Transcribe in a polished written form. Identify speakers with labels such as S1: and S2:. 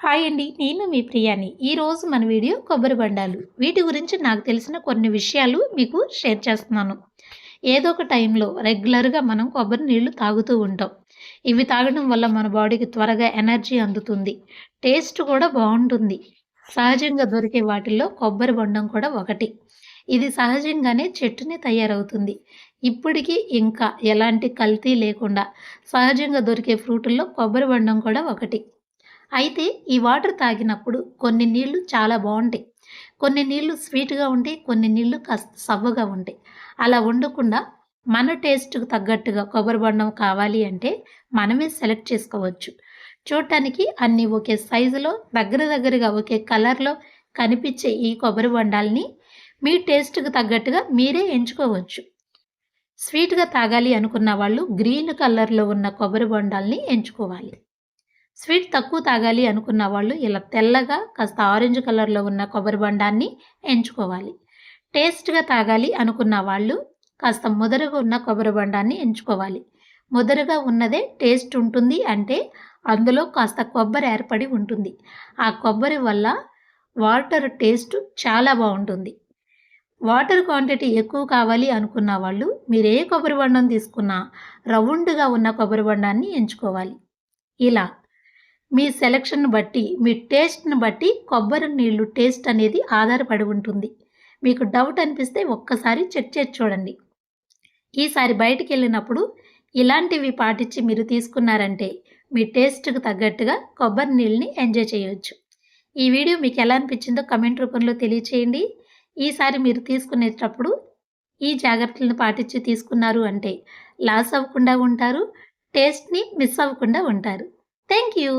S1: Hi అండి. నేను మీ ప్రియాని. ఈరోజు మన వీడియో కొబ్బరి బండాలు. వీటి గురించి నాకు తెలిసిన కొన్ని విషయాలు మీకు షేర్ చేస్తున్నాను. ఏదో ఒక టైంలో రెగ్యులర్‌గా మనం కొబ్బరి నీళ్లు తాగుతూ ఉంటాం. ఇవి తాగడం వల్ల మన బాడీకి త్వరగా ఎనర్జీ అందుతుంది. టేస్ట్ కూడా బావుంటుంది. సహజంగా దొరికే వాటిల్లో కొబ్బరి బొండం కూడా ఒకటి. ఇది సహజంగానే చెట్టునే తయారవుతుంది. ఇప్పటికి ఇంకా ఎలాంటి కల్తీ లేకుండా సహజంగా దొరికే ఫ్రూటుల్లో కొబ్బరి బొండం కూడా ఒకటి. అయితే ఈ వాటర్ తాగినప్పుడు కొన్ని నీళ్ళు చాలా బావుంటాయి. కొన్ని నీళ్ళు స్వీట్‌గా ఉంటాయి. కొన్ని నీళ్ళు కాస్త సవ్వగా ఉంటాయి. అలా ఉండకుండా మన టేస్ట్‌కి తగ్గట్టుగా కొబ్బరి బొండం కావాలి అంటే మనమే సెలెక్ట్ చేసుకోవచ్చు. చూడటానికి అన్నీ ఒకే సైజులో దగ్గరగా ఒకే కలర్‌లో కనిపించే ఈ కొబ్బరి బొండాల్ని మీ టేస్ట్‌కి తగ్గట్టుగా మీరే ఎంచుకోవచ్చు. స్వీట్‌గా తాగాలి అనుకున్న వాళ్ళు గ్రీన్ కలర్‌లో ఉన్న కొబ్బరి బొండాల్ని ఎంచుకోవాలి. స్వీట్ తక్కువ తాగాలి అనుకున్న వాళ్ళు ఇలా తెల్లగా కాస్త ఆరెంజ్ కలర్‌లో ఉన్న కొబ్బరి బొండాన్ని ఎంచుకోవాలి. టేస్ట్‌గా తాగాలి అనుకున్న వాళ్ళు కాస్త ముదరగా ఉన్న కొబ్బరి బొండాన్ని ఎంచుకోవాలి. ముదరగా ఉన్నదే టేస్ట్ ఉంటుంది అంటే అందులో కాస్త కొబ్బరి ఏర్పడి ఉంటుంది. ఆ కొబ్బరి వల్ల వాటర్ టేస్ట్ చాలా బావుంటుంది. వాటర్ క్వాంటిటీ ఎక్కువ కావాలి అనుకున్న వాళ్ళు మీరు ఏ కొబ్బరి బొండం తీసుకున్నా రౌండ్‌గా ఉన్న కొబ్బరి బొండాన్ని ఎంచుకోవాలి. ఇలా మీ సెలక్షన్‌ని బట్టి, మీ టేస్ట్‌ని బట్టి కొబ్బరి నీళ్ళు టేస్ట్ అనేది ఆధారపడి ఉంటుంది. మీకు డౌట్ అనిపిస్తే ఒక్కసారి చెక్ చేసి చూడండి. ఈసారి బయటికెళ్ళినప్పుడు ఇలాంటివి పాటించి మీరు తీసుకున్నారంటే మీ టేస్ట్‌కి తగ్గట్టుగా కొబ్బరి నీళ్ళని ఎంజాయ్ చేయొచ్చు. ఈ వీడియో మీకు ఎలా అనిపించిందో కామెంట్ రూపంలో తెలియచేయండి. ఈసారి మీరు తీసుకునేటప్పుడు ఈ జాగ్రత్తలను పాటించి తీసుకున్నారు అంటే లాస్ అవ్వకుండా ఉంటారు. టేస్ట్‌ని మిస్ అవ్వకుండా ఉంటారు. Thank you.